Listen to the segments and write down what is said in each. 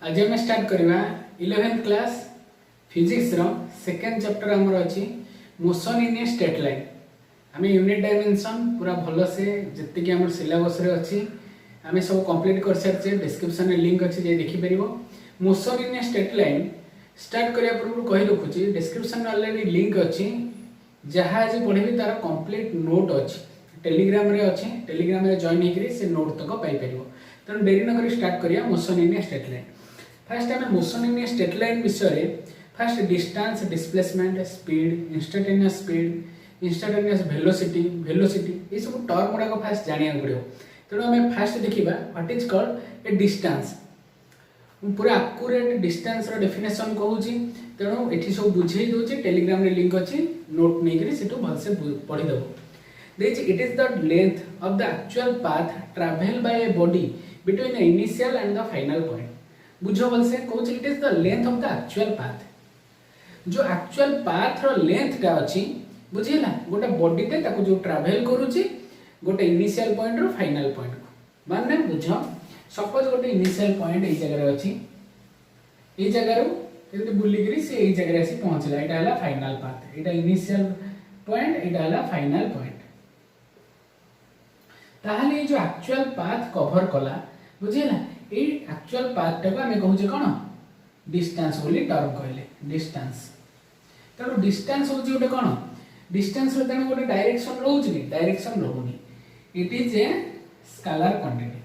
आज आम स्टार्ट करवा 11th क्लास फिजिक्स रो सेकेंड चैप्टर आमर अच्छी motion in a straight line. आम यूनिट डायमेंशन पूरा भल से जी आम सिलेबस रे अच्छी आम सब कंप्लीट कर सारी डिस्क्रिप्शन में लिंक अच्छी जे देखिपर। Motion in a straight line start करने पूर्व कही रखुची डिस्क्रिप्शन में ऑलरेडी लिंक अच्छी जहाँ आज पढ़ेबी तार कंप्लीट नोट अच्छी टेलीग्राम रे अच्छी टेलीग्राम रे जॉइन होकर से नोट तक पाई पार। तेणु डेरी नक स्टार्ट करिया motion in a straight line. First आम motion in a straight line विषय first distance displacement speed instantaneous velocity ये सब टर्म गुड़ाक फास्ट जाना पड़ो। तेणु आम फास्ट देखा what is called A distance. पूरा आक्यूरेट डिस्टेंस डेफिनेशन कहूँ। तेणु ये सब बुझे दूसरी टेलीग्राम रे लिंक अच्छी नोट नहीं भलसे पढ़ीदेव। It is the length of the actual path travel by a body between the initial and the final point. बुझ भलसे कहूँ it is the length of the actual path. जो एक्चुअल पाथ रो length टा अच्छी बुझेला गोटे बॉडी टे ताको जो ट्रैवल करूची गोटे इनिशियल पॉइंट रो फाइनल पॉइंट को माने बुझ। सपोज गोटे इनिशियल पॉइंट ए जगह रे अच्छी ए जगह रो जल्दी बुली करी से ए जगह रे आसी पहुंचला एटा हला फाइनल पाथ। एटा इनिशियल पॉइंट एटा हला फाइनल पॉइंट। ताहले जो एक्चुअल पाथ कवर कला बुझेला ए एक्चुअल पाथ टा को हमें कहूचे कोन डिस्टेंस बोली टर्म कहले डिस्टेंस। तेणु डिस्टेंस हूँ गोटे कौन डिस्टेंस तेणु गोटे डायरेक्शन रोचे कि डायरेक्शन रोनी। It is a scalar quantity.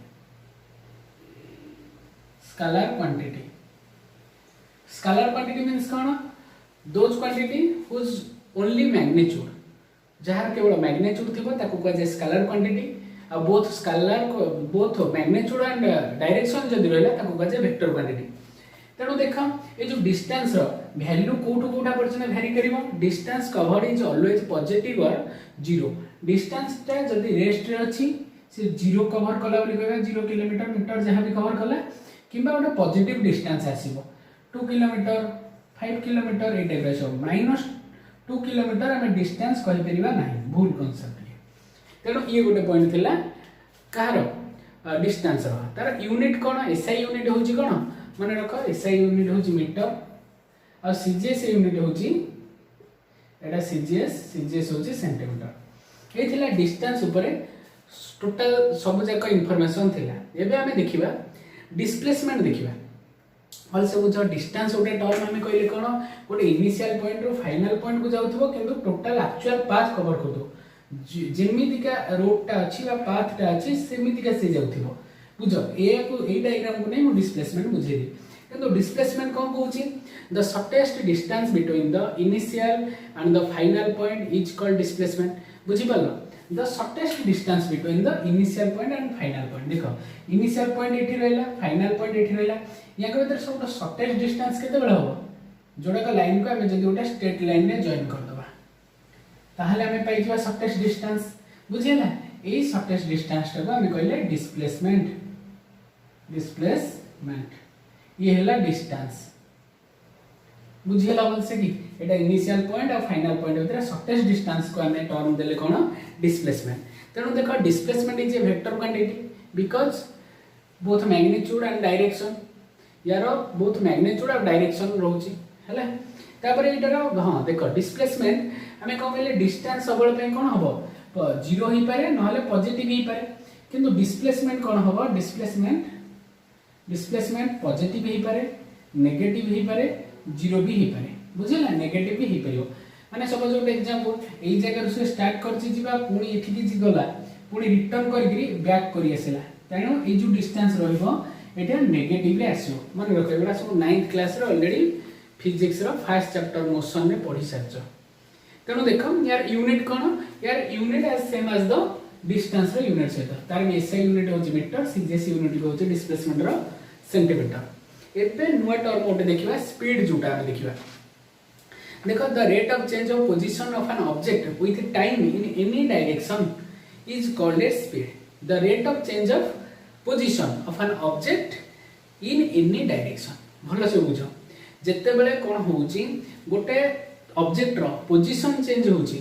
Scalar quantity means कौन those quantity whose only magnitude जहाँ केवल मैग्नीट्यूड थी कहुए scalar quantity. Both magnitude and direction जदि रहा कहुए वेक्टर क्वांटिटी। तेणु देख ये जो डिस्टेंस वैल्यू कौटू कौटा पर्यटन भैरी कर distance covered is always positive और जीरो। डिस्टेंस टा जदि रेस्ट रे अच्छी से जीरो कवर कला बोली कहबा 0 किलोमीटर मीटर जहाँ भी कवर कला किंबा गोटे पॉजिटिव डिस्टेंस आसीबो 2 किलोमीटर 5 किलोमीटर ए टाइप सब -2 किलोमीटर आम डिस्टेंस कहि परिबा नाही भूल कॉन्सेप्ट। तेणु ये गोटे पॉइंट थिला कहार डिस्टेंस तार यूनिट कौन एसआई यूनिट होची कौन मन रख एसआई यूनिट होची मीटर और सीजीएस यूनिट होची एटा सीजीएस होची सेंटीमीटर। ये थिला डिस्टेंस ऊपर टोटल सब जाक इनफॉरमेशन थिला। एबे हमें देखिबा डिस्प्लेसमेंट देखिबा ऑल सब जो डिस्टेंस गोटे टर्म हमें कहले कोन गोटे इनिशियल पॉइंट रो फाइनल पॉइंट को जाउथबो किंतु टोटल एक्चुअल पाथ कवर करदो जेमितिका रोड टा अछि बा पाथ टा अछि सेमितिका से जाउथबो बुझ ए को ए डायग्राम को नै मु डिस्प्लेसमेंट बुझेली। किंतु डिस्प्लेसमेंट कोन कहूची the shortest distance between the initial and the final point is called displacement. बुझी पालो the shortest distance between the initial point and final point. देखो इनिशियल पॉइंट एठी रहला फाइनल पॉइंट एठी रहला या के भीतर सब शॉर्टेस्ट डिस्टेंस केते बेला हो जोड़ा का लाइन को हमें जदी गोटे स्ट्रेट लाइन में जॉइन कर दबा ताहले हमें पाई जबा शॉर्टेस्ट डिस्टेंस बुझेला। ए शॉर्टेस्ट डिस्टेंस टा को हमें कहले डिस्प्लेसमेंट ये हैला डिस्टेंस बुझेला बोल से कि एटा इनिशियल पॉइंट और फाइनल पॉइंट भीतर शॉर्टेस्ट डिस्टेंस को हमें टर्म देले कोन डिस्प्लेसमेंट। तेणु देखो displacement is a vector quantity because both magnitude and direction यार बोथ मैग्नीट्यूड और डायरेक्शन रोची हैला। तापर एटार हां देखो डिस्प्लेसमेंट हमें कौन कहले डिस्टेंस सबल पे कोन हबो 0 ही पारे नहले पॉजिटिव ही पारे किंतु डिस्प्लेसमेंट कोन हबो डिस्प्लेसमेंट पॉजिटिव ही पारे नेगेटिव ही पारे जीरो भी ही पारे बुझेला नेगेटिव भी ही पारियो। माने सपोज गोटे एग्जांपल एई जगह से स्टार्ट करछि जिबा पुनी एठी की गला पुनी रिटर्न करिकरी बैक करि आसेला तेणु ए जो डिस्टेंस रहइबो एटा नेगेटिव रे आसीबो। माने रख एबा सब 9th क्लास रे ऑलरेडी फिजिक्स रो फर्स्ट चैप्टर मोशन में पढ़ी सारछ। तेणु देखो यार यूनिट कोन यार unit as same as the distance रो यूनिट सहित तार एसआई यूनिट होची मीटर सीजीएस यूनिट होची डिस्प्लेसमेंट रो सेंटीमीटर। एबे नुवा टर्म ओटे देखिबा स्पीड जोटा हम देखिबा। देखो the rate of change of position of an object with time in any direction is called a speed. The rate of change of position of an object in any direction भलो से बुझो जत्ते बेले कोन होउची गोटे ऑब्जेक्ट रो position change होउची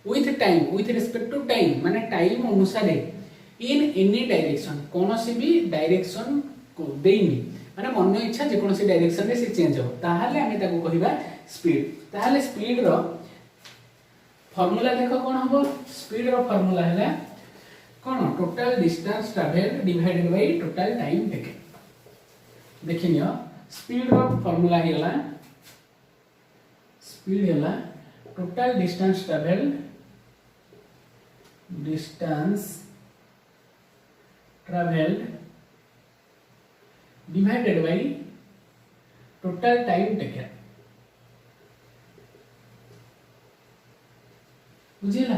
with time with respect to time माने टाइम अनुसार इन एनी डायरेक्शन कौन सी भी डायरेक्शन को देनी माने मन इच्छा जे कोनोसी डायरेक्शन रे से चेंज हो ताहाले आमे ताको कहिबा स्पीड। ताहाले स्पीड रो फार्मूला देखो कोन हबो स्पीड रो फार्मूला हैला कोन total distance travel divided by total time taken. देखिनियो स्पीड रो फार्मूला हैला स्पीड हैला total distance travel divided by total time taken। बुझिला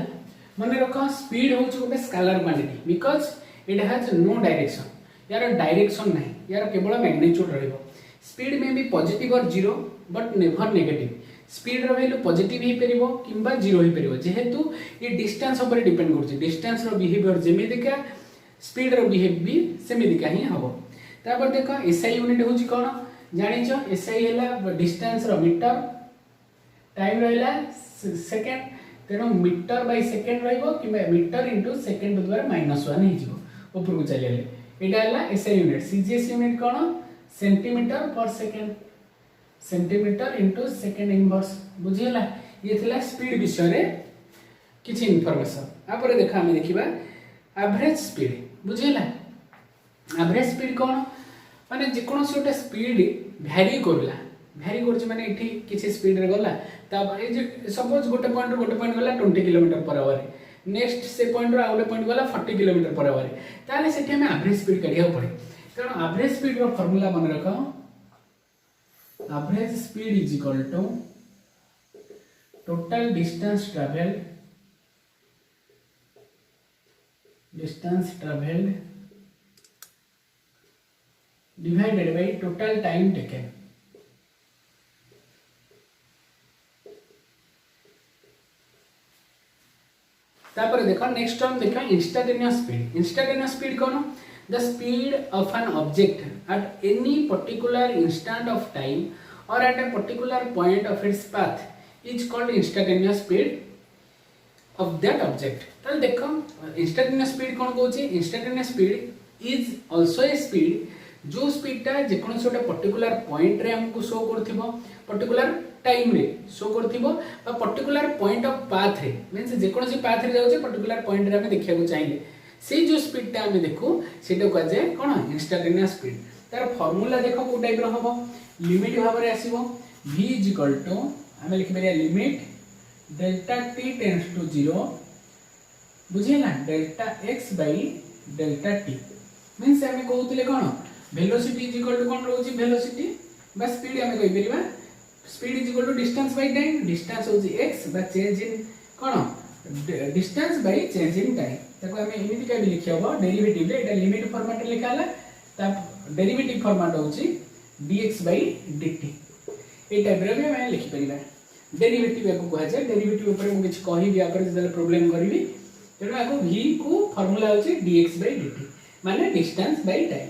मन रख स्पीड होच गोटे scalar quantity because it has no direction यार डायरेक्शन नहीं यार केवल मैग्नीट्यूड रहइबो। स्पीड में भी पॉजिटिव और zero but never negative. Speed रो वैल्यू पॉजिटिव ही परिबो किंबा जीरो ही परिबो जेहेतु ये डिस्टेंस ऊपर डिपेंड करछि। डिस्टेंस रो बिहेवियर जेमितिका स्पीड रो बिहेव भी सेमितिका ही हबो। तापर देखो एसआई यूनिट होछि कोन जानिछो एसआई हैला डिस्टेंस रो मीटर टाइम रहला सेकंड तेनो मीटर बाय सेकंड रहइबो किबा मीटर इनटू सेकंड द्वारा -1 ही जिवो ऊपर को चलेले एटा हैला एसआई यूनिट। सीजीएस यूनिट कोन centimetre per second centimetre into second inverse बुझिला। ये थिला स्पीड विषय रे किछि इंफॉर्मेशन। आपर देखा हम देखिबा एवरेज स्पीड बुझिला। एवरेज स्पीड कोन माने जे कोनोसी गोटे स्पीड भ्यारी करछि माने एठी किछि स्पीड रे गला ता ए जे सपोज गोटे पॉइंट गला 20 किलोमीटर पर आवर नेक्स्ट से पॉइंट रो आउले पॉइंट गला 40 किलोमीटर पर आवर ताले सेठी हम एवरेज स्पीड काढिया पड़े। कारण एवरेज स्पीड रो फार्मूला मन रखो average speed is equal to total distance travelled divided by total time taken। तापर देखो नेक्स्ट टर्म देखो इंस्टेंटेनियस स्पीड। इंस्टेंटेनियस स्पीड कोन the speed of an object at any particular instant of time or at a particular point of its path is called instantaneous speed of that object। ताल देखो instantaneous speed कोन कहूची instantaneous speed is also a speed जो speed ता जे कोन सोटे particular point रे हमको show करथिबो particular time रे शो करथिबो बा पर्टिकुलर पॉइंट ऑफ पाथ रे मींस जे कोन सी पाथ रे जाउचे पर्टिकुलर पॉइंट रे हम देखिया को चाहिले से जो स्पीड ता हम देखू सेटा को जे कोन इंस्टेंटेनियस स्पीड। तार फार्मूला देखो को टाइप रो हबो लिमिट भाबरे आसीबो v हम लिखि परिया limit delta t tends to 0 बुझिला delta x by delta t means हम कहउतले कोन वेलोसिटी इज इक्वल टू कोन रहउची वेलोसिटी बा स्पीड हम कहि परिबा speed is equal to distance by time distance होची x बा चेंज इन कोन distance by change in time ताको हम एमिति का भी लिखियबो डेरिवेटिव रे एटा लिमिट फॉर्मेट रे लिखाला ता डेरिवेटिव फॉर्मेट होची dx बाय dt ए टाइप रे हम लिखि परिबा। डेरिवेटिव को कहा जाए डेरिवेटिव ऊपर मु किछ कहि बिया पर जले प्रॉब्लम करबी तेनो आको v को फार्मूला होची dx बाय dt माने डिस्टेंस बाय टाइम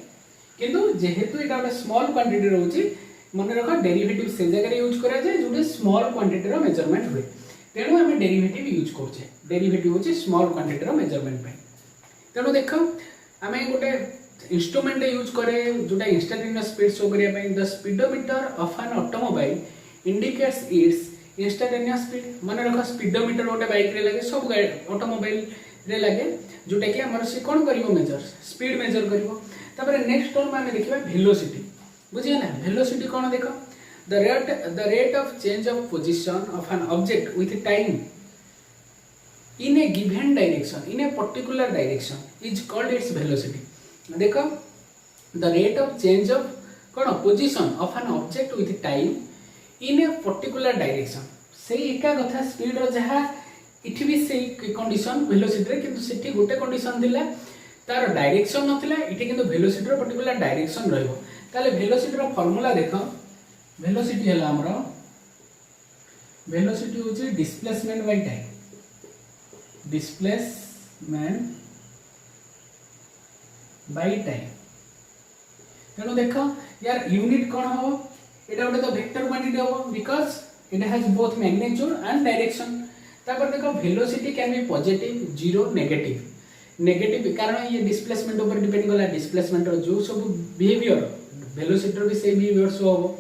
किंतु जेहेतु एटा एक स्मॉल क्वांटिटी रहउची मन रखो डेरिवेटिव से जगह यूज करा जाए जोटे स्मॉल क्वांटिटी रो मेजरमेंट हुए तेनो हम डेरिवेटिव यूज करछे डेरिवेटिव होची स्मॉल क्वांटिटी रो मेजरमेंट पे। तेनो देखो हमें गोटे इंस्ट्रूमेंट यूज करे जोटा इंस्टेंटेनियस स्पीड शो करिया पे the speedometer of an automobile indicates it's instantaneous speed. मन रख स्पीडोमीटर गोटे बाइक रे लगे सब ऑटोमोबाइल रे लगे जोटा कि हमर से कोन करिवो मेजर स्पीड मेजर करिवो। तापर नेक्स्ट टर्म में देखिबा वेलोसिटी बुझिया ना वेलोसिटी कोन देखो the rate of change of position of an object with time in a given direction in a particular direction is called its velocity. देखो the rate of change of कोन position of an object with time in a particular direction से एका कथा speed रो जहा इठी भी से condition velocity रे किंतु सेठी गोटे कंडीशन दिला तार डायरेक्शन नथिला इठी किंतु वेलोसिटी रो पर्टिकुलर डायरेक्शन रहइबो ताले वेलोसिटी रो फार्मूला देखो वेलोसिटी हला हमरो वेलोसिटी होची displacement by time displacement by time. तेणु देखो यार यूनिट कौन हो एटा गोटे तो वेक्टर क्वांटिटी हो because it has both magnitude and direction. तापर देखो velocity can be positive zero negative कारण ये डिस्प्लेसमेंट ऊपर डिपेंड करला डिस्प्लेसमेंट रो जो सब बिहेवियर वेलोसिटी भी सेम ही वर्ड शो हो।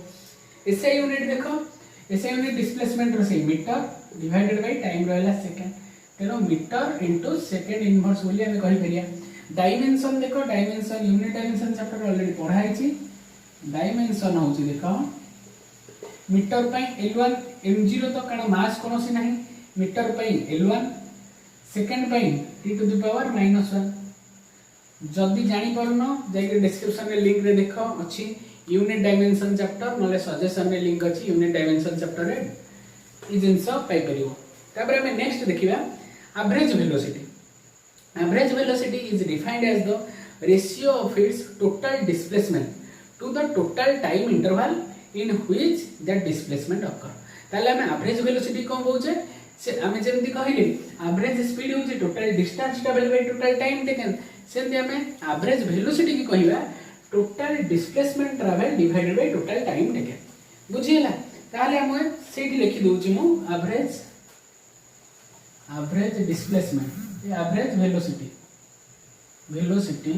एसआई यूनिट देखो, एसआई यूनिट डिस्प्लेसमेंट रो same metre divided by time रहला सेकंड, तेनो मीटर इनटू सेकंड इनवर्स बोली हम कहि परिया। डायमेंशन देखो, dimension unit dimension chapter already पढ़ा छी। डायमेंशन होची देखो मीटर पई L1 m0 तो कारण मास कोनोसी नाही, मीटर पई L1 सेकंड पई t टू द पावर -1। जदि जानि परनो जाई डिस्क्रिप्शन में लिंक रे देखो अछि यूनिट डायमेंशन चैप्टर, नले सजेशन में लिंक अछि यूनिट डायमेंशन चैप्टर रे ई जिंस पाई परियो। तापर हम नेक्स्ट देखिबा average velocity. Average velocity is defined as the ratio of its total displacement to the total time interval in which that displacement occur. ताले हम एवरेज वेलोसिटी कोन कहउछे से हमें जेमति कहले एवरेज स्पीड होची total distance travel by total time taken, सेमति हमें average velocity की कहिबा total displacement travel divided by total time taken. बुझियला? ताले हम सेठी लिखि दोची मु average displacement average velocity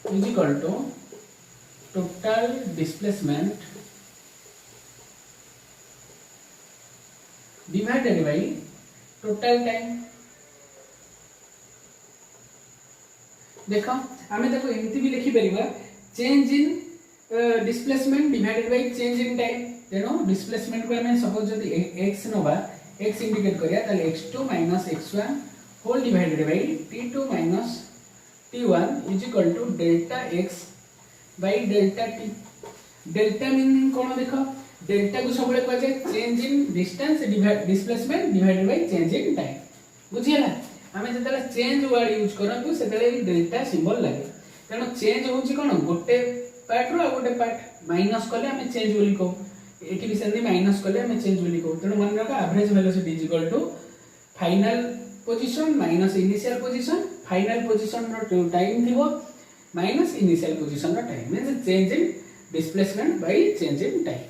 is equal to total displacement divided by total time. देखो आमे देखो एमती भी लिखि परिबा change in displacement divided by change in time. तेनो डिस्प्लेसमेंट को हमें सपोज जदि x नबा, x इंडिकेट करिया ताले x2 x1 whole divided by t2 t1 is equal to delta x by delta t। Delta meaning कोन देखो, डेल्टा को सबले कह जाय change in distance displacement divided by change in time. बुझियला? हमें जतले चेंज वर्ड यूज करंतु सेतले डेल्टा सिंबल लागे, कारण चेंज होची कोन गोटे पार्ट रो गोटे पार्ट माइनस करले हमें चेंज बोली को, एठी भी सेंदी माइनस करले हमें चेंज बोली को। तेणु मन रखा average velocity is equal to final position minus initial position, final position रो टाइम थिबो माइनस इनिशियल पोजीशन रो time, means change in displacement by change in time.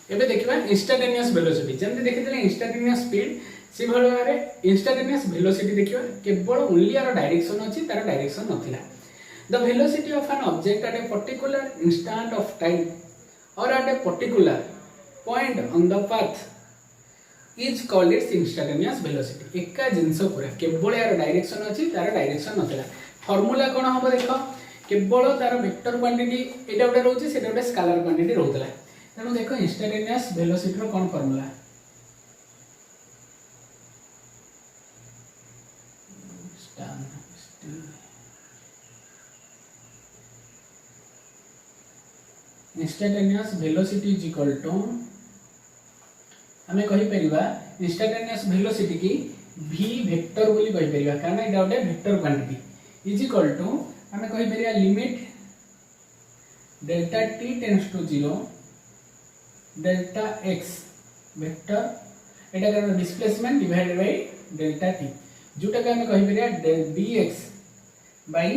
एबे देखिबा इंस्टैंटेनियस वेलोसिटी, जेमते देखितले इंस्टैंटेनियस स्पीड से भलो बारे इंस्टैंटेनियस वेलोसिटी देखिबा केवल ओनली आर डायरेक्शन अछि, तार डायरेक्शन नथिला। The velocity of an object at a particular instant of time or at a particular point on the path is called its instantaneous velocity. एका जिंस पूरा केवल यार डायरेक्शन अछि, तार डायरेक्शन नथिला। फार्मूला कोन हम देखो, केवल तार वेक्टर क्वांटिटी एटा उडा रहउछि, सेटा उडा स्केलर क्वांटिटी रहउतला। तेणु देखो इंस्टैंटेनियस वेलोसिटी रो कोन formula, instantaneous velocity is equal to हमें कहि परिबा इंस्टैंटेनियस वेलोसिटी की v वेक्टर बोली कहि परिबा, कारण एटा उडा vector quantity is equal to हमें कहि परिबा limit delta t tends to 0 delta x vector एटा कारण displacement divided by delta t, जोटा के हमें कहि परिया dx बाय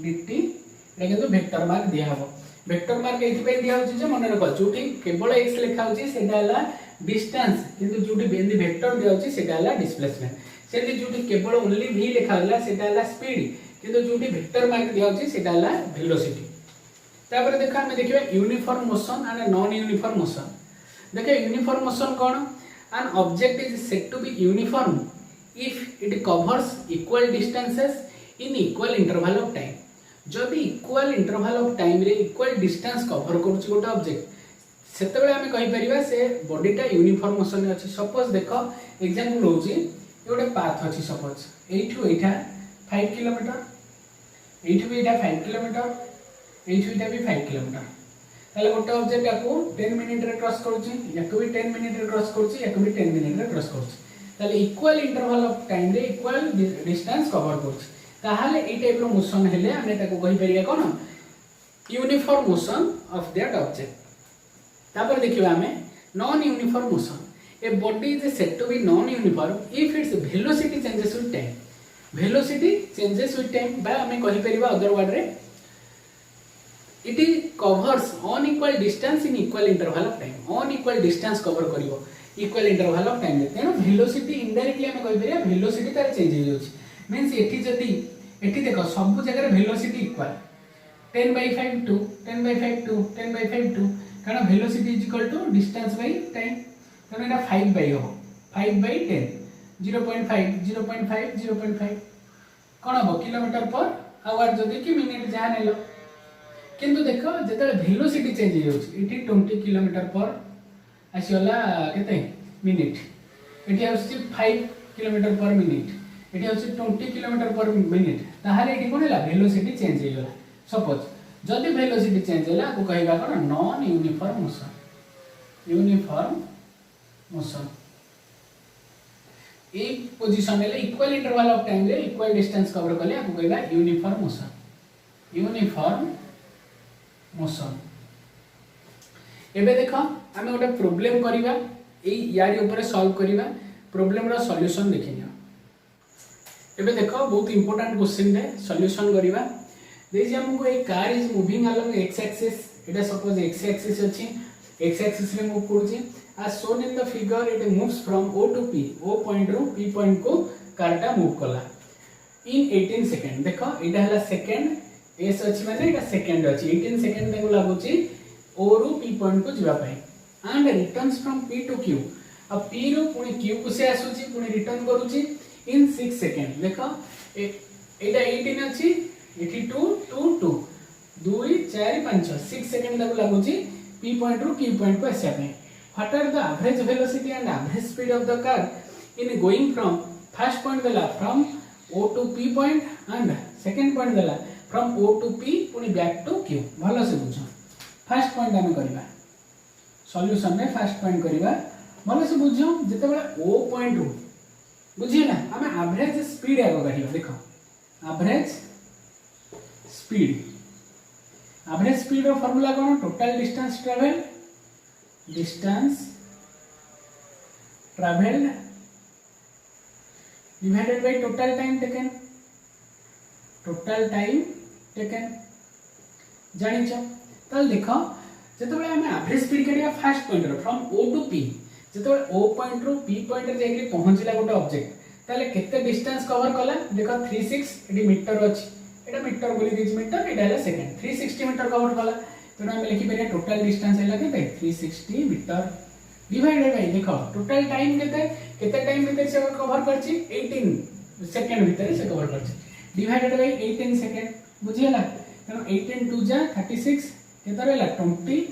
dt। एटा केतो वेक्टर मार्क दिया हबो, वेक्टर मार्क एथि पे दिया होछि जे मन रखो जोटी केवल x लिखा होछि सेटा हला डिस्टेंस, किंतु जोटी बेंदी वेक्टर दिया होछि सेटा हला डिस्प्लेसमेंट। सेति जोटी केवल ओनली v लिखा होला सेटा हला स्पीड, किंतु जोटी वेक्टर मार्क दिया होछि सेटा हला वेलोसिटी। तापर देखा हमें देखिबा uniform motion and non uniform motion. देखो यूनिफॉर्म मोशन कोन, an object is said to be uniform if it covers equal distances in equal interval of time. जदि इक्वल इंटरवल ऑफ टाइम रे इक्वल डिस्टेंस कवर करूछि गोटे object, सेतेबेले हमें कहि परिबा से बॉडीटा यूनिफॉर्म मोशन अछि। सपोज देखो एग्जांपल होछि गोटे पाथ अछि, सपोज एठु एठा 5 किलोमीटर, एठु भी एठा 5 किलोमीटर, एठु एठा भी 5 किलोमीटर। ताले गोटे ऑब्जेक्ट को 10 मिनिट रे क्रॉस करूछि, याको भी 10 मिनिट रे क्रॉस करूछि, याको भी 10 मिनिट रे क्रॉस करूछि। ताले इक्वल इंटरवल ऑफ टाइम रे इक्वल डिस्टेंस कवर करूछि, ताहाले ए टाइप रो मोशन हेले हमें ताको कहि परिया कोन uniform motion of that object. तापर देखिबा हमें non uniform motion. A body is said to be non uniform if its velocity changes with time. Velocity changes with time बा हमें कहि परिबा अदर वर्ड रे it covers unequal distance in equal interval of time. Unequal distance cover करिवो equal interval of time रे। तेनो velocity indirectly हमें कहि परिया वेलोसिटी तार चेंज हो जाउछि, मींस एठी जदी एठी देखो सब जगह वेलोसिटी इक्वल, 10/5 2 10/5 2 10/5 2 कारण velocity is equal to distance by time कारण एटा 5 बाय हो 5/10 0.5 0.5 0.5 कौन हम किलोमीटर पर आवर जदि कि मिनिट जहाँ नेल किंतु देख जो वेलोसिटी चेंज हो 20 किलोमीटर पर आसीगला केते मिनिट ये 5 किलोमीटर पर मिनिट ये 20 किलोमीटर पर मिनिट ताहले ये कौन है वेलोसिटी चेंज हो गला सपोज जदि वेलोसिटी चेंज है को कहवा कौन नॉन यूनिफॉर्म मोशन ए पोजीशन ले इक्वल इंटरवल ऑफ टाइम ले इक्वल डिस्टेंस कवर कले आपको कहबा यूनिफॉर्म मोशन एबे देखो आमे गोटे प्रॉब्लम करिवा ए यारी ऊपर सॉल्व करिवा प्रॉब्लम रा सॉल्यूशन देखिनियो एबे देखो बहुत इंपोर्टेंट क्वेश्चन रे सॉल्यूशन करिवा देखिए हमको एक car is moving along x axis it suppose x axis अछि एक्स एक्सिस रे मूव करूची as shown in the figure it moves from O to P O point रो P point को कारटा मूव कला in 18 सेकंड देखो एटा हला सेकंड एस अछि माने एटा सेकंड अछि 18 सेकंड देखो लागुची O रो P point को जिवा पाए and returns from P to Q अब P रो पुनी Q को से आसुची पुनी रिटर्न करूची in 6 सेकंड देखो एटा 18 अछि 82 2 2 2 4 5 6 सेकंड देखो लागुची P point रो Q point को आसे पाए what are the average velocity and average speed of the car in going from first point dela from O to P point and second point dela from O to P पुनी back to Q भलो से बुझो first point हम करबा solution में first point करबा भलो से बुझो जते बेला O पॉइंट रो बुझिए ना हम एवरेज स्पीड आगो काढियो देखो एवरेज स्पीड रो फार्मूला कोन total distance travelled divided by total time taken जानि छ तल देखो जते बेले हम एवरेज स्पीड काढिया फर्स्ट पॉइंट रो फ्रॉम O टू P जते बेले O पॉइंट रो P पॉइंट रे जाई पहुंचला गोटे ऑब्जेक्ट ताले केते डिस्टेंस कवर कला देखो 36 एडी मीटर अछि एटा मीटर बोली दिस मीटर एटा है सेकंड 360 मीटर कवर कला तो हम लिखि परिया टोटल डिस्टेंस है केते 360 मीटर डिवाइडेड बाय देखो टोटल टाइम केते टाइम भीतर से कवर करछि 18 सेकंड भीतर से कवर करछि डिवाइडेड बाय 18 सेकंड बुझियला तनो 18 2 जा 36 केते रहला 20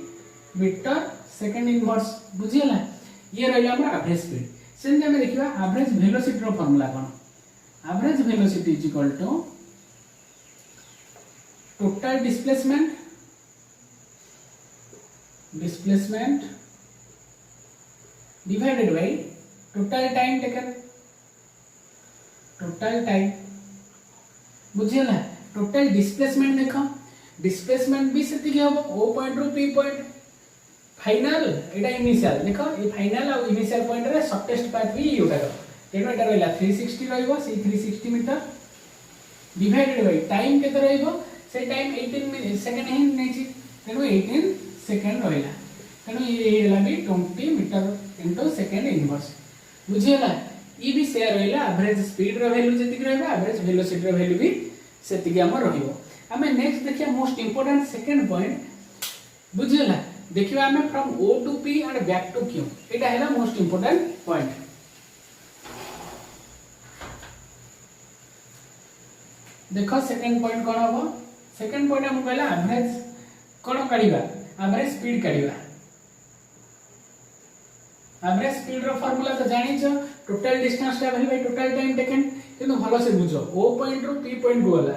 मीटर सेकंड इनवर्स बुझियला ये रहला हमर एवरेज स्पीड सेंते हम देखिबा एवरेज वेलोसिटी रो फार्मूला कोन average velocity is equal to total displacement divided by total time taken बुझियला टोटल डिस्प्लेसमेंट देखो डिस्प्लेसमेंट भी सेति के हो O पॉइंट रो P पॉइंट फाइनल एटा इनिशियल देखो ए फाइनल और इनिशियल पॉइंट रे शॉर्टेस्ट पाथ भी योटा रो तेनो एटा रहला 360 रहइबो से 360 मीटर डिवाइडेड बाय टाइम केते रहइबो से टाइम 18 सेकंड ही नेछि तेनो 18 सेकंड रहइला तेनो ये हला भी 20 मीटर इनटू सेकंड इनवर्स बुझियला ई भी शेयर रहइला एवरेज स्पीड रो वैल्यू जति रहइबा एवरेज वेलोसिटी रो वैल्यू भी सेति के हम रहिबो हमें नेक्स्ट देखिया मोस्ट इंपोर्टेंट सेकंड पॉइंट बुझियला देखिबा हमें from O to P and back to Q एटा हैला मोस्ट इंपोर्टेंट पॉइंट देखो सेकंड पॉइंट कोन हबो सेकंड पॉइंट हम कहला एवरेज कोन काढिबा एवरेज स्पीड काढिबा एवरेज स्पीड रो फार्मूला तो जानि छ total distance travel by total time taken किंतु भलो से बुझो O पॉइंट रो P पॉइंट गोला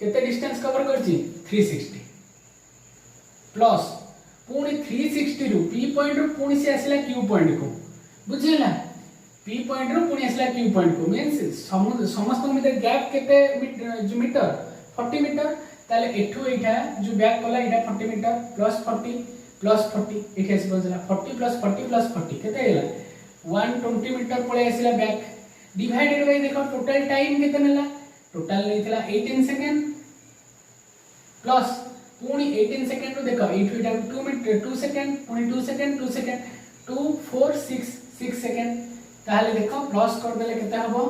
केते डिस्टेंस कवर करछि 360 प्लस पुणी 360 रु P पॉइंट रो पुणी से आसला Q पॉइंट को बुझिला P पॉइंट रो पुणी आसला Q पॉइंट को मींस समस्त मीटर गैप केते मीटर 40 मीटर ताले एठो एठा जो बैक कला एटा 40 मीटर प्लस 40 एठे से बजला 40 प्लस 40 केते हैला 120 मीटर पळे आसला बैक डिवाइडेड बाय देखो टोटल टाइम केते नेला टोटल लेथिला 18 सेकंड प्लस पुणी 18 सेकंड रो देखो एठो एटा 2 मिनट 2 सेकंड पुणी 2 सेकंड 2 4 6 सेकंड ताले देखो प्लस कर देले केते हबो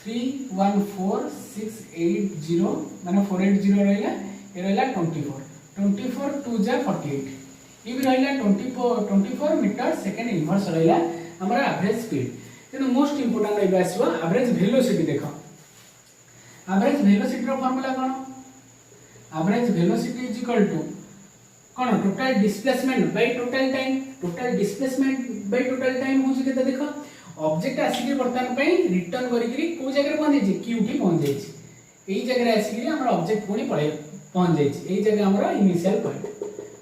314680 माने 480 रहइला ये रहला 24 2 जा 48 ये भी रहला 24 मीटर सेकंड इनवर्स रहला हमरा एवरेज स्पीड तेनु मोस्ट इंपोर्टेंट रहबा आसबो एवरेज वेलोसिटी देखो एवरेज वेलोसिटी रो फार्मूला कोन average velocity is equal to कोन total displacement by total displacement by total time हो केते देखो ऑब्जेक्ट आसिक वर्तमान पे रिटर्न करिकरी को जगह पहुंच जाई क्यू टी पहुंच जाई एई जगह आसिक हमर ऑब्जेक्ट पुनी पड़े पहुंच जाई एई जगह हमर इनिशियल पॉइंट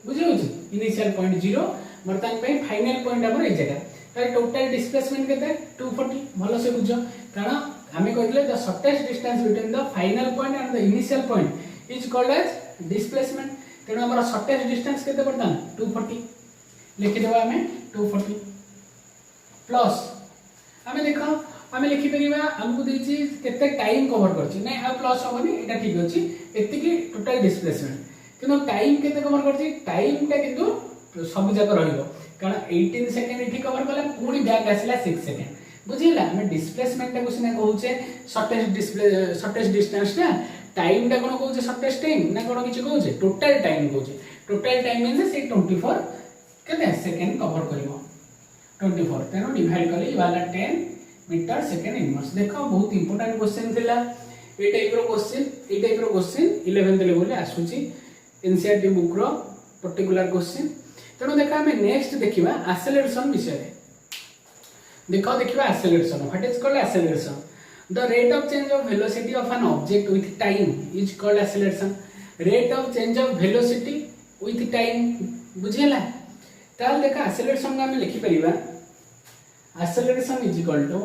बुझियो छी इनिशियल पॉइंट 0 वर्तमान पे फाइनल पॉइंट हमर एई जगह तार टोटल डिस्प्लेसमेंट केते 240 भलो से बुझो कारण हमें कहले the shortest distance between the final point and the initial point is called as displacement तेणु हमर शॉर्टेस्ट डिस्टेंस केते वर्तमान 240 लिखि देबा हमें 240 प्लस हमें देखो हमें लिखि परिबा हमकु देछि केते टाइम कवर करछि नै आ प्लस होबनी एटा ठीक अछि एतिकी टोटल डिस्प्लेसमेंट किनो टाइम केते कवर करछि टाइम ता किंतु सब जगह रहइबो कारण 18 सेकंड एठी कवर कला पुनी बैक आसिला 6 सेकंड बुझिला हमें डिस्प्लेसमेंट ता कुछ नै कहउछे शॉर्टेस्ट डिस्टेंस ना टाइम ता कोन कहउछे शॉर्टेस्ट टाइम ना कोन किछ कहउछे टोटल टाइम मींस से 24 केते सेकंड कवर करइबो 24 तेनो डिवाइड कले वाला 10 मीटर सेकंड इनवर्स देखो बहुत इंपोर्टेंट क्वेश्चन थिला ए टाइप रो क्वेश्चन 11th लेवल रे आसुची एनसीईआरटी बुक रो पर्टिकुलर क्वेश्चन तेनो देखा हमें नेक्स्ट देखिबा एक्सेलरेशन विषय देखो acceleration what is called acceleration the rate of change of velocity of an object with time is called acceleration rate of change of velocity with time बुझिला ताल देखा एक्सेलरेशन का हमें लिखि परिबा acceleration is equal to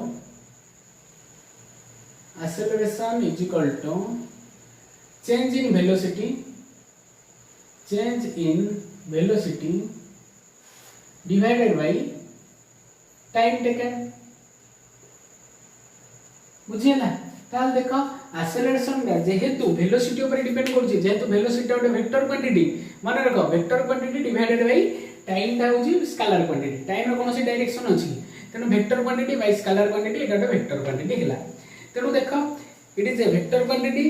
change in velocity divided by time taken बुझिला ताल देखो acceleration का जेहेतु वेलोसिटी ऊपर डिपेंड करछि जेहेतु वेलोसिटी ओटे वेक्टर क्वांटिटी माने रखो vector quantity divided by time ता होछि स्केलर क्वांटिटी टाइम रो कोनोसी डायरेक्शन अछि तेनु vector quantity by scalar quantity एटा वेक्टर क्वांटिटी हिला तेनु देखो it is a vector quantity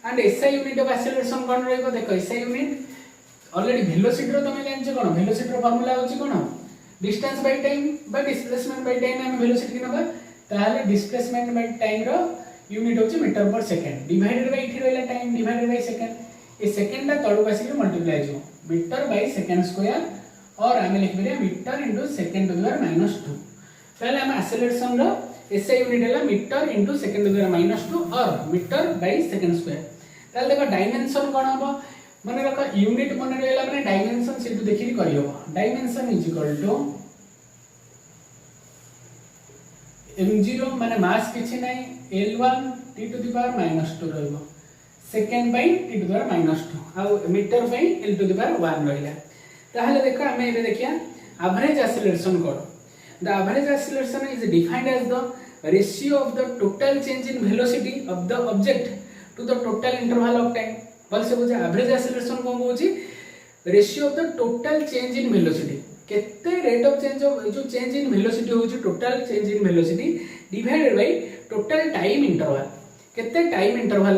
and SI unit of acceleration कोन रहइबो देखो एसआई यूनिट ऑलरेडी वेलोसिटी रो तमे जानछ कोन वेलोसिटी रो फार्मूला होछि कोन distance by time by displacement by time हम वेलोसिटी नबा ताले डिस्प्लेसमेंट बाय टाइम रो यूनिट होछि metre per second divided by इथि रहला time divided by second A second ता तळु बासी मल्टीप्लाई जो मीटर बाय सेकंड स्क्वायर और हमें लिख बेरिया metre into second to the power -2 पहले हम एक्सेलरेशन रो एसआई यूनिट हैला metre into second to the power -2 और मीटर बाय सेकंड स्क्वायर ताले देखो डायमेंशन कोन हबो माने रखो यूनिट माने रहला माने डायमेंशन सेटु देखि करि हबो dimension is equal to m0 माने मास किछि नै l1 t to the power -2 रहबो second by t to the power -2 आ metre by l to the power 1 रहला ताहले देखो हमें एबे देखिया एवरेज एक्सेलरेशन करो the average acceleration is defined as the ratio of the total change in velocity of the object to the total interval of time बोल से बुझा एवरेज एक्सेलरेशन कोन होची ratio of the total change in velocity केते rate of change of जो change in velocity होची total change in velocity divided by total time interval केते time interval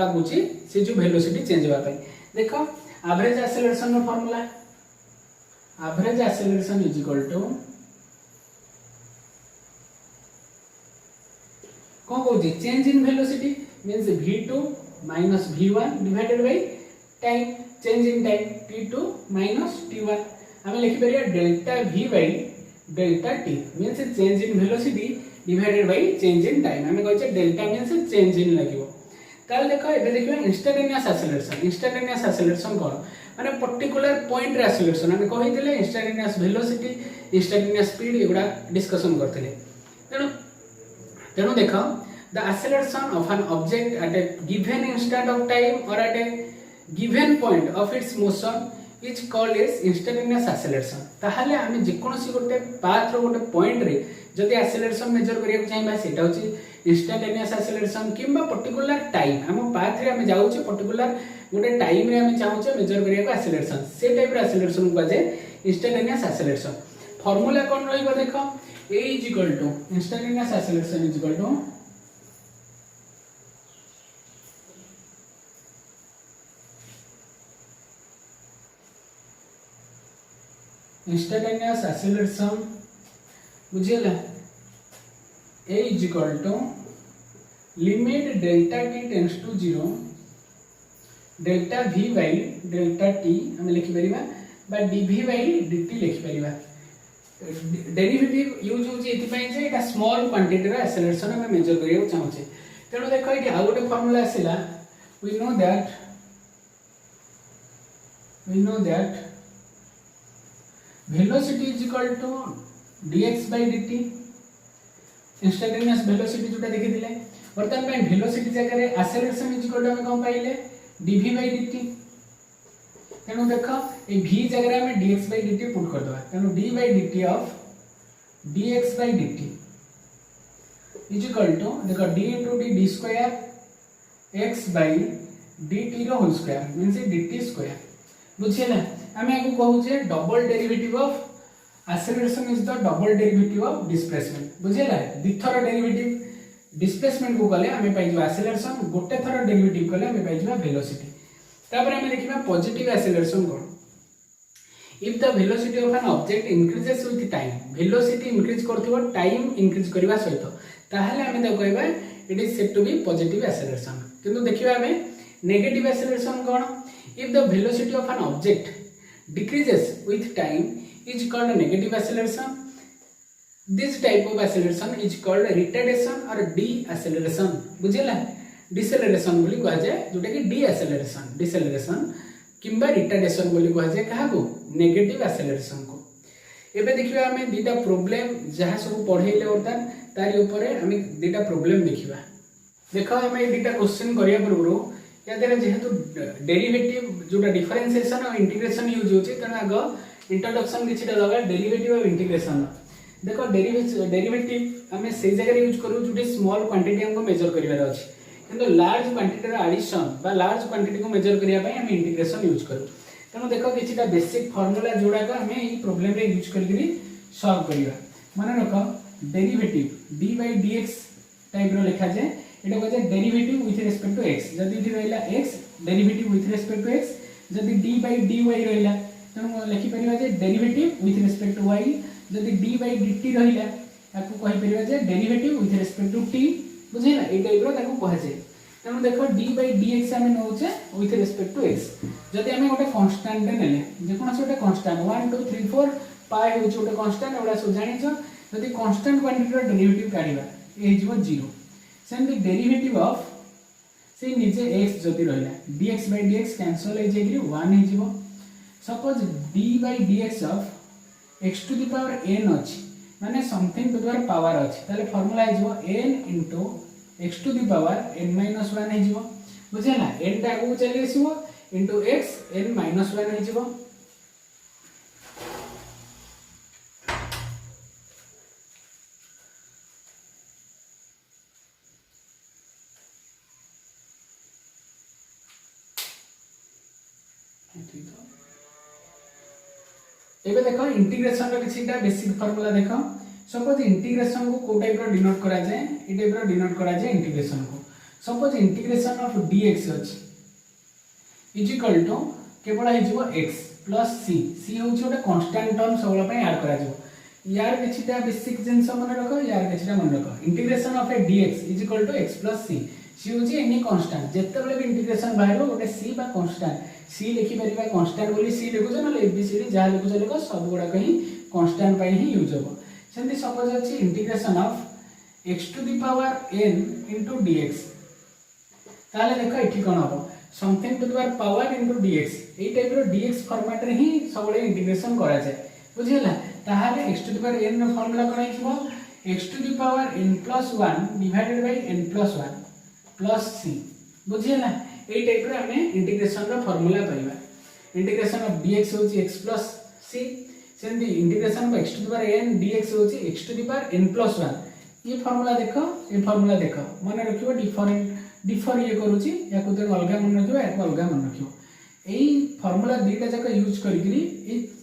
लागुची से जो वेलोसिटी चेंज होबा पई देखो एवरेज एक्सेलरेशन नो formula average acceleration is equal to कौन कहूँ change in velocity means v2 minus v1 divided by time change in time t2 minus t1 हमें लिखि परिया delta v by delta t means change in velocity divided by change in time हमें कहै delta means change इन लागिवो ताल देखो एबे देखिबा instantaneous acceleration कोन माने पर्टिकुलर पॉइंट रे एक्सेलरेशन हम कहि दिले इंस्टैंटेनियस वेलोसिटी इंस्टैंटेनियस स्पीड एगुडा डिस्कशन करथिले तेणु देखो the acceleration of an object at a given instant of time or at a given point of its motion is called is instantaneous acceleration ताहले हम जे कोनोसी गोटे पाथ रो गोटे पॉइंट रे जदि एक्सेलरेशन मेजर करिया चाहिबा सेटा होची इंस्टैंटेनियस एक्सेलरेशन किंबा पर्टिकुलर टाइम हम पाथ रे हम जाउचे पर्टिकुलर गोटे टाइम रे हम चाहूचे मेजर करिया को एक्सेलरेशन से टाइप रे एक्सेलरेशन को जे इंस्टैंटेनियस एक्सेलरेशन फार्मूला कोन रहइबो देखो a is equal to instantaneous acceleration is equal to instantaneous acceleration बुझिला a is equal to limit delta t tends to 0 delta v by delta t हम लिखि परिबा बा dv बाय dt लिखि परिबा derivative use होची एति पय जे एटा स्मॉल क्वांटिटी रा एक्सेलरेशन हम मेजर करियो चाहूचे तेनो देखो एटी आ गोटे फार्मूला आसिला we know that velocity is equal to dx by dt instantaneous velocity जोटा देखि दिले वर्तमान में वेलोसिटी जगह रे एक्सेलरेशन इज इक्वल टू हम कोन पाइले dv by dt तेनु देखो ए v जगह रे हम dx by dt पुट कर दवा तेनु d by dt of dx by dt is equal to देखो d into d square x by dt रो whole square means dt square बुझिला हमें आगु कहू जे double derivative of acceleration is the double derivative of displacement बुझिला दिथर derivative displacement को गले हमें पाइ जो एक्सेलरेशन गोटे थर डेरिवेटिव गले हमें पाइ जो वेलोसिटी तापर हमें देखिबा पॉजिटिव एक्सेलरेशन कोन if the velocity of an object increases with time velocity increase करथिबो टाइम इंक्रीज करबा सहित ताहले हमें द कहबा it is said to be positive acceleration किंतु देखिबा हमें नेगेटिव एक्सेलरेशन कोन if the velocity of an object decreases with time is called negative acceleration. This type of acceleration is called retardation or deceleration. बुझिला deceleration बोली कहा जाए जोटा कि deceleration किंबा retardation बोली कहा जाए कहा को negative acceleration को एबे देखिबा हमें दीटा प्रॉब्लम जहा सब पढेइले वर्तन तारि ऊपर हमें दीटा प्रॉब्लम देखिबा देखो हमें दीटा क्वेश्चन करिया पूर्व या देर जेहेतु डेरिवेटिव जोटा डिफरेंशिएशन और इंटीग्रेशन यूज होची तने आग इंट्रोडक्शन किछटा लगा डेरिवेटिव और इंटीग्रेशन देखो डेरिवेटिव हमें से जगह यूज करू जोटी स्मॉल क्वांटिटी हमको मेजर करिवार अछि किंतु लार्ज क्वांटिटी रा एडिशन बा लार्ज क्वांटिटी को मेजर करिया पय हम इंटीग्रेशन यूज करू तनो देखो किछटा बेसिक फार्मूला जोडा का हमें ई प्रॉब्लम रे यूज करके सॉल्व करिवा माने रखो derivative d by dx type रो लिखा जाय एटा कहै derivative with respect to x जदी इठी रहला x derivative with respect to x जदी d by dy रहला तनो लिखि परिबा जे derivative with respect to y जदी d by dt रहला ताकू कहि परिबा जे derivative with respect to t बुझिला ए टाइप रो ताकू कहै छै तनो देखो d by dx हम नौचे विथ रिस्पेक्ट टू x जदी हम गोटे कांस्टेंट नेले जे कोन से गोटे कांस्टेंट 1 2 3 4 पाई हो गोटे कांस्टेंट एवडा सब जानि छ जदी कांस्टेंट क्वांटिटी रो डेरिवेटिव काढिबा ए जीव 0 सेम द डेरिवेटिव ऑफ से नीचे x जति रहला dx by dx कैंसिल हो जेकरी 1 हे जीवो suppose d by dx of x to the power n अछि माने समथिंग टू द पावर अछि ताले फार्मूला हे जीवो n into x to the power n - 1 हे जीवो बुझेला n टा को चली आसीबो into x n - 1 हे जीवो एबे देखो इंटीग्रेशन रो किछटा बेसिक फार्मूला देखो सपोज इंटीग्रेशन को को टाइप रो डिनोट करा जाय ए टाइप रो डिनोट करा जाय इंटीग्रेशन को सपोज इंटीग्रेशन ऑफ dx अछि इज इक्वल टू केवल हे जीवो x प्लस c होची ओटा कांस्टेंट टर्म सबला पय ऐड करा जीवो यार किछटा बेसिक जिंस मन रखो यार किछटा मन रखो integration of a dx is equal to x plus c होची एनी कांस्टेंट जत्ते बेले भी इंटीग्रेशन बाहरो ओटे c बा कांस्टेंट c लिखि परिबा कांस्टेंट बोली c लिखु छ न abcd जहा लिखु छ लिखो सब गुडा कहीं कांस्टेंट पाई ही यूज हो सेंती सपोज अछि integration of x to the power n into dx ताले देखो एठी कोन हो something to the power into dx ए टाइप रो dx फॉर्मेट रे ही सबले इंटीग्रेशन करा जाय बुझिला ताहाले x to the power n रो फार्मूला कोन हिबो x to the power n + 1 divided by n + 1 plus c बुझिला ए टाइप रे हमें इंटीग्रेशन रो फार्मूला पाइबा इंटीग्रेशन ऑफ dx होची x + c सेंदी integration of x to the power n dx होची x to the power n + 1 ये formula देखो मन रखिबो डिफर ये करूची या को तो अलगा मन रखिबो या अलगा मन रखिबो एई फार्मूला दीटा जक यूज करिकरी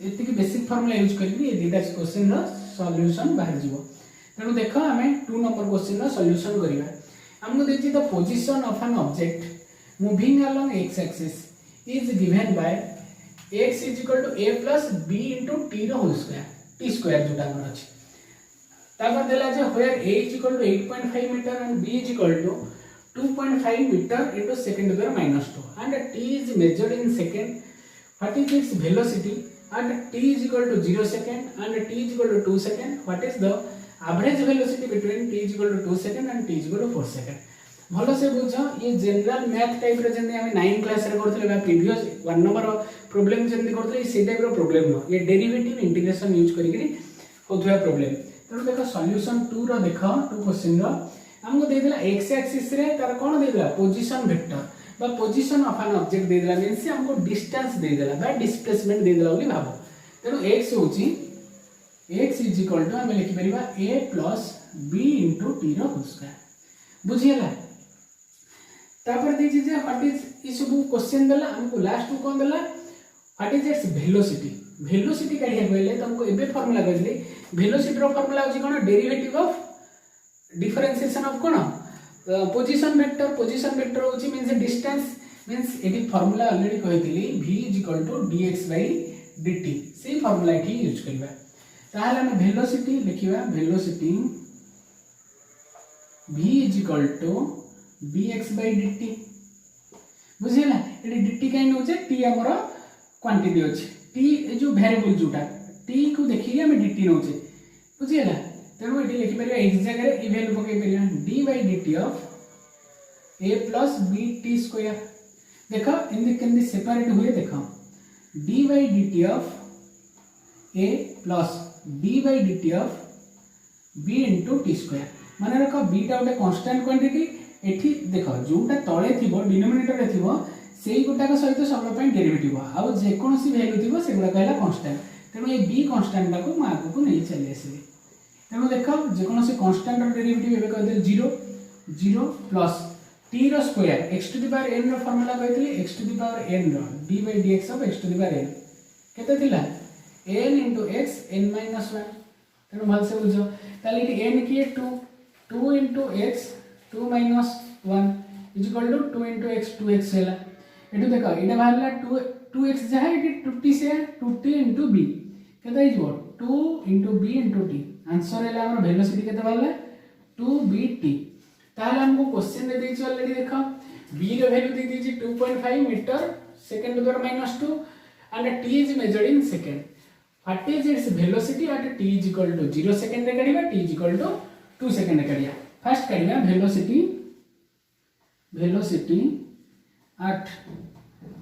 एति की बेसिक फार्मूला यूज करिकरी ए दीटा क्वेश्चन रो सॉल्यूशन बाहर जीवो तेनु देखो हमें 2 नंबर क्वेश्चन रो सॉल्यूशन करिबा हमको देछि the position of an object moving along x axis is given by x is equal to a plus b into t रो होल स्क्वायर t स्क्वायर जोटा हमर अछि तापर देला जे where a is equal to 8.5 meter and b is equal to 2.5 meter into second to the minus 2 and t is measured in second. What is its velocity and t is equal to 0 second and t is equal to 2 second. What is the average velocity between t is equal to 2 second and t is equal to 4 second. भलो से बुझ ये general math type रे जने हम 9 class रे करथले बा previous 1 number problem जने करथले से टाइप रो प्रॉब्लम न ये डेरिवेटिव इंटीग्रेशन यूज करिकरी होथुआ प्रॉब्लम तो देखो सॉल्यूशन 2 रो देखो 2 क्वेश्चन रो हमको दे दिला x एक्सिस रे तार कोन दे दिला पोजीशन वेक्टर बा position of an object they दिला मींस से हमको डिस्टेंस दे दिला बा डिस्प्लेसमेंट दे दिला बोली भाबो तेनो x होची x इज इक्वल टू हम लिखि परिबा a plus b into t रो होल स्क्वायर बुझियला तापर दीजिए जे व्हाट इज ई सब क्वेश्चन देला हमको लास्ट को कोन देला व्हाट इज इट्स वेलोसिटी काढिया कहले तुमको एबे फार्मूला कहले वेलोसिटी रो फार्मूला होची कोन डेरिवेटिव ऑफ डिफरेंशिएशन ऑफ कोन पोजीशन वेक्टर होची मींस डिस्टेंस मींस एडी फार्मूला ऑलरेडी कहितली v dx/dt से फार्मूला एठी यूज करबा ताहले हम वेलोसिटी लिखिबा वेलोसिटी v dx/dt बुझिला एडी dt काइन होचे t हमर क्वांटिटी होचे t जो वेरिएबल जोटा t को देखि हम dt नोचे बुझिला तेनो एडी लिखि परिया एक जगह रे ई वैल्यू पके परिया d/dt of a plus b t square देखो इन केंदी सेपरेट हुए देखो d/dt of a plus d/dt of b into t square माने रखो b टा उटे कांस्टेंट क्वांटिटी एठी देखो जोटा तळे थिबो डिनोमिनेटर रे थिबो सेही गोटा का सहित सब पय डेरिवेटिव आउ जे कोनसी वैल्यू थिबो सेगुडा कहला कांस्टेंट तेनो ए b कांस्टेंट टाको मा को नै चली आसीबे तेनो देखो जे कोनसी कांस्टेंट रो डेरिवेटिव एबे कह दे 0 प्लस t रो square x to the power n रो फार्मूला कहतली x to the power n रो d/dx of x to the power n केते थिला n * x n - 1 तेनो भल से बुझो ताली n की 2 into x 2 minus 1 is equal to 2 into x 2x हैला एटु देखो एटा बाहरला 2x जहा एटी 2t से 2t into b केता हिजो 2 into b into t answer हैला हमर वेलोसिटी केता बाहरला 2bt ताहले हमको क्वेश्चन दे देछि ऑलरेडी देखो b रो वैल्यू दे देछि 2.5 meter second to the minus 2 and t is measured in second. What is its velocity at t is equal to 0 second रे काढिबा t is equal to 2 second रे काढिया first काढिबा velocity at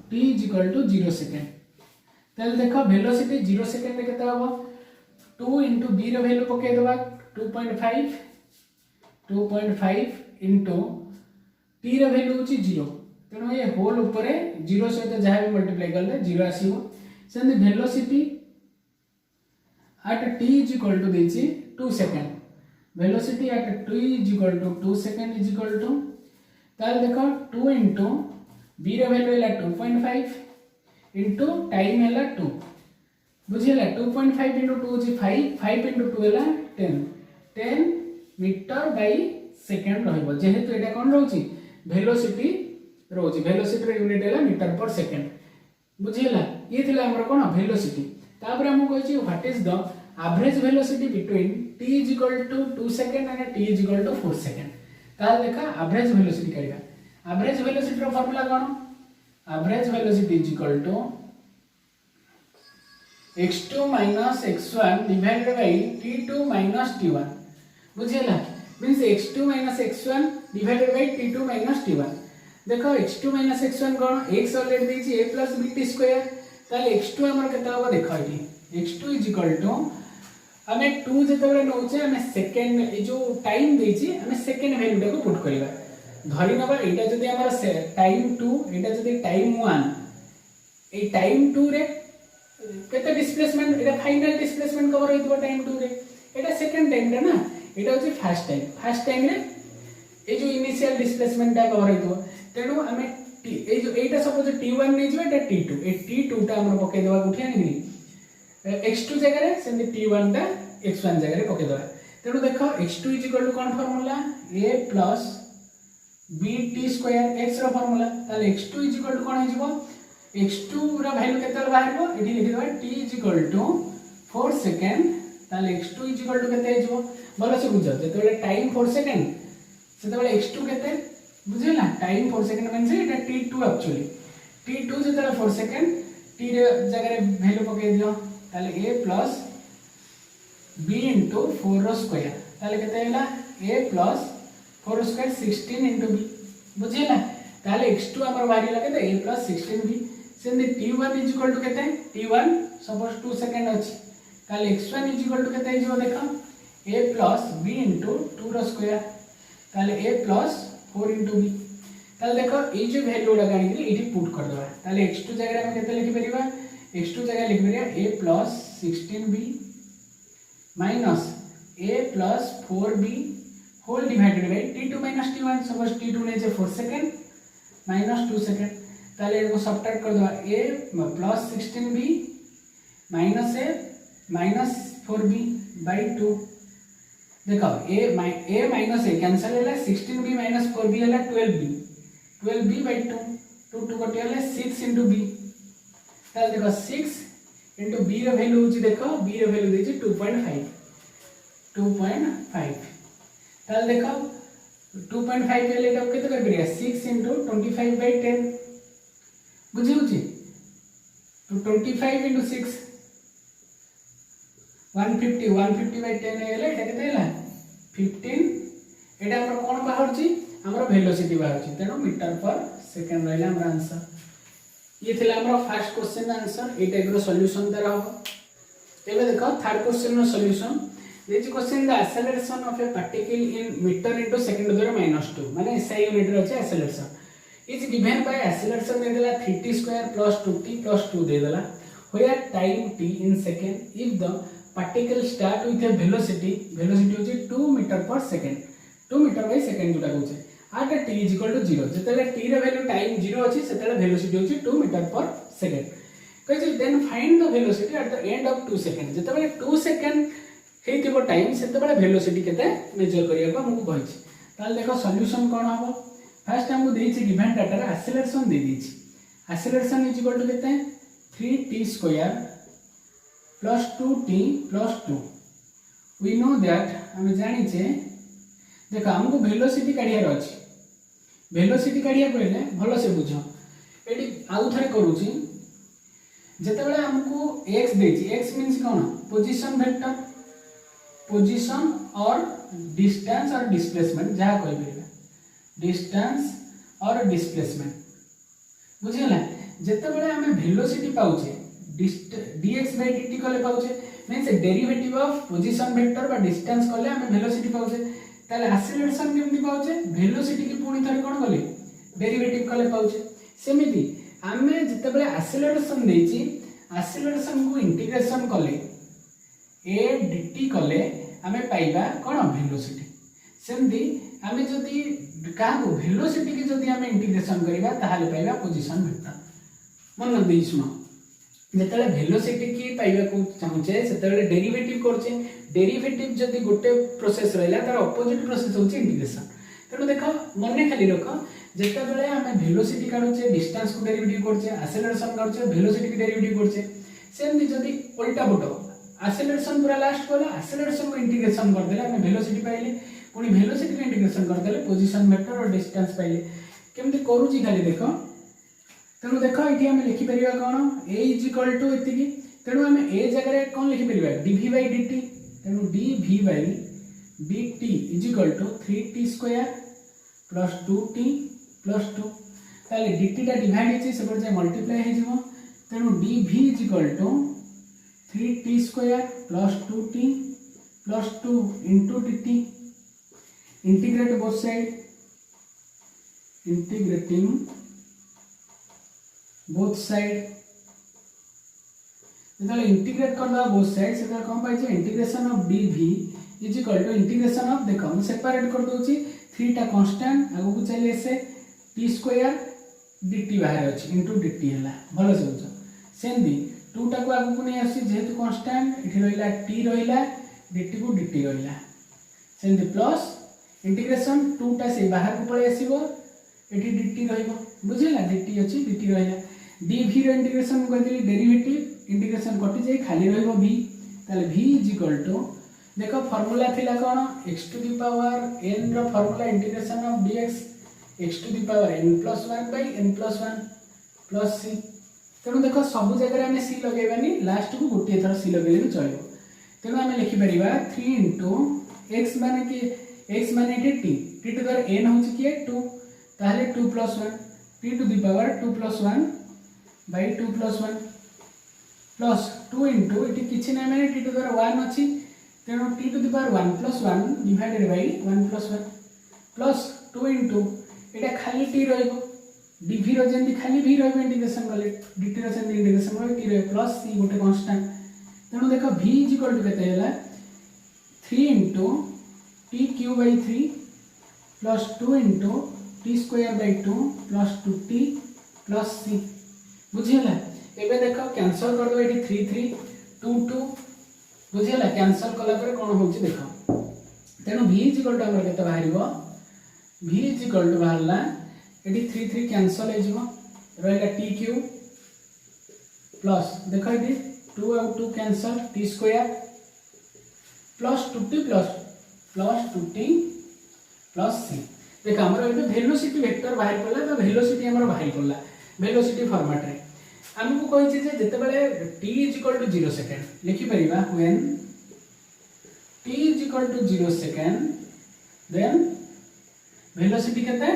t is equal to 0 second तल देखो velocity 0 second रे केता होबो 2 into b रो value पके दबा 2.5 into t रो वैल्यू होची 0 तेनो ये होल ऊपर 0 सहित जहा भी मल्टीप्लाई करले 0 आसीबो सेंद velocity at t is equal to देछि 2 second velocity at t is equal to 2 second is equal to ताल देखो 2 into b रो वैल्यू हैला 2.5 into टाइम हैला 2 बुझिला 2.5 into 2 is 5 into 2 हैला 10 मीटर बाय सेकंड रहबो जेहेतु एटा कोन रहउची वेलोसिटी रहउची वेलोसिटी रो यूनिट हैला मीटर पर सेकंड बुझिला ये थिला हमर कोन वेलोसिटी तापर हम कहै छी what is the average velocity between t is equal to 2 second and t is equal to 4 second ताल देखा average velocity करिया average velocity रो फार्मूला कोन average velocity is equal to x2 minus x1 divided by t2 minus t1 बुझिला means x2 minus x1 divided by t2 minus t1 देखो x2 minus x1 कोन x already देछि a plus b t square ताले x2 हमर केता होबो देखो एठी x2 is equal to हमें 2 जेतबे नोचे हमें सेकंड ए जो टाइम देछि हमें सेकंड वैल्यू को पुट करबा धरि नबा एटा जदी हमर टाइम 2 एटा जदी टाइम 1 ए टाइम 2 रे केते डिस्प्लेसमेंट एटा फाइनल डिस्प्लेसमेंट कवर होइतो टाइम 2 रे एटा सेकंड टाइम रे ना एटा होछि फर्स्ट टाइम रे ए जो इनिशियल डिस्प्लेसमेंट टा कवर होइतो तेनु हमें ए जो एटा सपोज t1 नै जो एटा t2 ए t2 टा हमर पके देबा उठिया नै x2 जगह रे सेंदी t1 टा x1 जगह रे पके दबा तेनु देखो x2 = कोन formula a + bt square x रो फार्मूला ताले x2 = कोन हे जिवो x2 रा वैल्यू केते बाहरबो एठी लिखि दबा t is equal to 4 second ताले x2 इज इक्वल टू केते हिजो भलो से बुझ जेते टाइम 4 सेकंड सेते x2 केते बुझिला टाइम 4 सेकंड मींस एटा t2 एक्चुअली t2 जेते 4 सेकंड t रे जगह रे वैल्यू पके दियो ताले a प्लस b into 4 रो स्क्वायर ताले केते हैला a plus 4 square 16 into b बुझिला ताले x2 हमर बाहरी लगे तो a plus 16b सेंदी t1 is equal to केते t1 सपोज 2 सेकंड अछि ताले x1 is equal to केते हिजो देखो a plus b into 2 row square ताले a plus 4 into b ताले देखो ए जो वैल्यू उडा गाणी के एठी पुट कर दवा ताले x2 जगह रे हम केते लिखि परिबा x2 जगह लिखि परिबा a plus 16b minus a plus 4b whole divided by t2 minus t1 suppose t2 ने जे 4 सेकंड minus 2 सेकंड ताले को सब्ट्रैक्ट कर दो a plus 16b minus a minus 4b by 2 देखो a minus a कैंसिल हैला 16b minus 4b हैला 12b by 2 2 2 कटे हैला 6 into b ताले देखो 6 into b रो वैल्यू होची देखो b रो वैल्यू देची 2.5 ताले देखो 2.5 के लिए तब केते कर करिया 6 into 25 by 10 बुझी होची तो 25 into 6 150 by 10 हेले एटा केते हैला 15 एटा हमर कोन बाहरची हमर वेलोसिटी बाहरची तेनो मीटर पर सेकंड रहला हमर आंसर ये थिला हमर फर्स्ट क्वेश्चन आंसर ए टाइप रो सॉल्यूशन तार हो एबे देखो थर्ड क्वेश्चन रो solution this question the acceleration of a particle in meter into second to the -2 माने SI यूनिट रो छै acceleration is given by acceleration दे देला 3t square plus 2t plus 2 दे देला where time t in second if the particle start with a velocity होची 2 metre per second 2 metre by second जोटा होचे at t is equal to 0 जेतेले t रे value time 0 अछि सेतेले velocity होची 2 metre per second कहै then find the velocity at the end of 2 second जेतेले 2 second हेतिबो time सेतेले वेलोसिटी केते मेजर करिया को हमकु कहछि ताल देखो सॉल्यूशन कोन हबो फर्स्ट हमकु देछि गिवन डाटा रे एक्सेलरेशन दे दिछि एक्सेलरेशन इज इक्वल टू केते 3t square plus 2t plus 2 we know that हम जानि छे देखो हमकु वेलोसिटी काढियार अछि वेलोसिटी काढिया पहिले भलो से बुझो एडी आउ थरे करूची जेतेबेले हमकु x देछि x मींस कोन पोजीशन वेक्टर पोजीशन और डिस्टेंस और डिस्प्लेसमेंट जहा कहि परिबा डिस्टेंस और डिस्प्लेसमेंट बुझिला जेतेबेले हमें वेलोसिटी पाउचे dx by dt कले पाउचे means derivative of position vector बा डिस्टेंस कले हमें वेलोसिटी पाउचे ताले एक्सेलरेशन केमति पाउचे वेलोसिटी की पुणी थरे कोन कले डेरिवेटिव कले पाउचे सेमिति हमें जेतेबेले एक्सेलरेशन देछि एक्सेलरेशन को इंटीग्रेशन कले a dt कले हमें पाइबा कोन वेलोसिटी सेमति हमें जदी का को वेलोसिटी की जदी हमें इंटीग्रेशन करिबा ताहाले पाइबा पोजीशन वेक्टर मन देइ सुनो जेतेले वेलोसिटी की पाइबा को चाहूचे सेतेले डेरिवेटिव करचे डेरिवेटिव जदी गोटे प्रोसेस रहला तार ऑपोजिट प्रोसेस होची इंटीग्रेशन तेनो देखो मने खाली रखो जेतेबेले हमें वेलोसिटी काढुचे डिस्टेंस को डेरिवेटिव करचे एक्सेलरेशन करचे वेलोसिटी की डेरिवेटिव करचे सेमति जदी उल्टा बटो एक्सेलरेशन पूरा लास्ट कोला एक्सेलरेशन को इंटीग्रेशन कर देले हमें वेलोसिटी पाइले पुनी वेलोसिटी को इंटीग्रेशन कर देले पोजीशन वेक्टर और डिस्टेंस पाइले केमति करूची खाली देखो तेणु देख ये आम लिखिपर कौन a इज इक्वल टू एति तेणु आम ए जगह कौन लिखिपर dv by dt तेणु dv by dt is equal to 3t square plus 2t plus 2 ताले dt टा डिवाइड हेछि सेपर जे मल्टीप्लाई हे जिवो तेणु dv is equal to 3t square plus 2t plus 2 into dt integrate both side integrating both side जेतले integrate करदा बोथ साइड सेता कोन पाइ छै integration of dv is equal to integration of देखो हम सेपरेट कर दोची 3 टा कांस्टेंट आगु को चले से t स्क्वायर dt बाहर अछि इनटू dt हला भलो से बुझो सेंदी 2 टा को आगु को नै आसी जेतु कांस्टेंट इठी रहिला t रहिला dt को dt रहिला सेंदी प्लस इंटीग्रेशन 2 टा से बाहर को पळे आसीबो एठी dt रहिबो बुझिला dt अछि dt रहिला dv रो इंटीग्रेशन कहली डेरिवेटिव इंटीग्रेशन कटि जाई खाली रहइबो v ताले v इज इक्वल टू देखो फार्मूला थिला कोन x to the power n रो formula integration of dx x to the power n + 1 by n + 1 plus c तेणु देखो सब जगह में c लगेबानी लास्ट को गोटे थर c लगेले भी चलिबो तेणु आम लिखि परिबा 3 x माने कि x माने t t to the n होची कि 2 ताले 2 + 1 t to the power 2 + 1 by 2 + 1 plus 2 into इटी किछि नै माने t टू द पावर 1 अछि तेणु t to the power 1 + 1 divided by 1 + 1 plus 2 into एटा खाली t रहइबो dv रो जेंति खाली v रहइबो इंटीग्रेशन गले dt रो जेंति इंटीग्रेशन गले t रहइबो प्लस c गोटे कांस्टेंट तेणु देखो v = केते हैला 3 into t³ / 3 plus 2 into t² / 2 plus 2t plus c बुझियला एबे देखो कैंसिल कर दो एठी 3 3 2 2 बुझियला कैंसिल कला पर कोन होची देखो तेणु v = हमर केते बाहरिबो v = बाहरला एठी 3 3 कैंसिल हे जिवो रहला t³ प्लस देखो एठी 2 और 2 cancel t² plus 2t plus 2t plus c देखो हमर एठी वेलोसिटी वेक्टर बाहर पड़ला तो वेलोसिटी हमर बाहर पड़ला वेलोसिटी फॉर्मेट रे हमको कोई चीज जते बेले t = 0 सेकंड लिखि परिबा when t = 0 second then velocity केते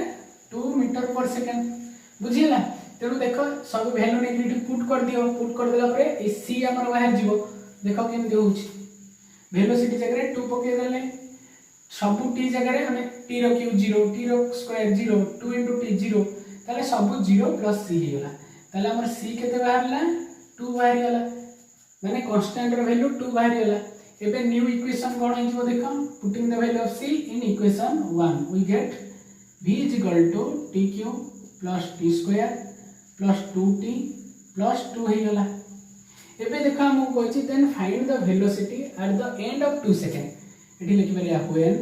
2 मीटर पर सेकंड बुझियला तेनु देखो सब वैल्यू नेगेटिव पुट कर दियो पुट कर देला परे ए c हमर बाहर जीवो देखो केम देउछि वेलोसिटी जगह 2 पके देले सब t जगह हमें t रो q 0 t रो स्क्वायर 0 2 into t 0 ताले सब 0 प्लस c हे गेला ताले हमर c केते बाहरला 2 बाहर गेला माने कांस्टेंट रो वैल्यू 2 बाहर गेला एबे न्यू इक्वेशन कोन हे जो देखो putting the value of c in equation 1 we get v = tq plus t² plus 2t plus 2 हे गेला एबे देखो हम कोइ छी then find the velocity at the end of 2 second एठी लिखि परिया when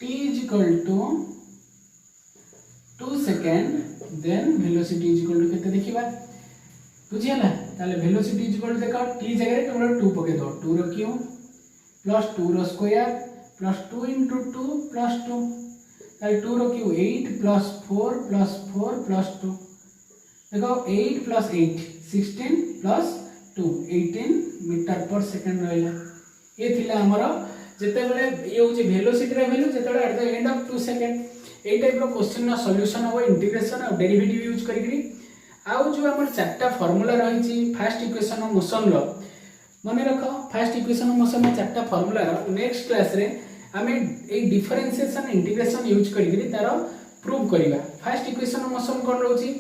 t = 2 second then velocity केते देखिबा बुझियला ताले वेलोसिटी देखो t जगह केवल 2 पके दो 2 रो q प्लस 2 रो स्क्वायर प्लस 2 into 2 प्लस 2 ताले 2 रो q 8 प्लस 4 प्लस 4 प्लस 2 देखो 8 plus 8 16 plus 2 18 metre per second रहला ये थिला हमरो जते बेले ये होची वेलोसिटी रे वैल्यू जते बेले at the end of 2 second ए टाइप रो क्वेश्चन ना सॉल्यूशन हो इंटीग्रेशन और डेरिवेटिव यूज करिकरी आउ जो हमर चारटा फार्मूला रही छी फर्स्ट इक्वेशन ऑफ मोशन रो मने रखो फर्स्ट इक्वेशन ऑफ मोशन में चारटा फार्मूला रो नेक्स्ट क्लास रे हमें ए डिफरेंशिएशन इंटीग्रेशन यूज करिकरी तारो प्रूव करिवा फर्स्ट इक्वेशन ऑफ मोशन कोन रहउची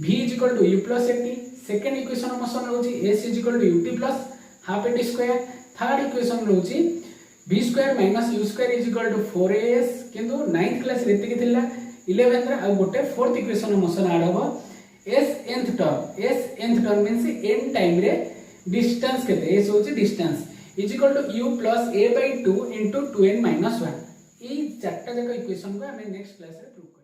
v = u + at second equation of motion रहउची s = ut + half at square third equation रहउची v² - u² = 4as किंतु 9th क्लास रे एतिके थिला 11th रे आ गोटे fourth equation of motion add होबो nth term means n time रे डिस्टेंस केते s होची डिस्टेंस = u + a/2 * 2n - 1 ई चारटा जक इक्वेशन को हमें नेक्स्ट क्लास रे प्रूव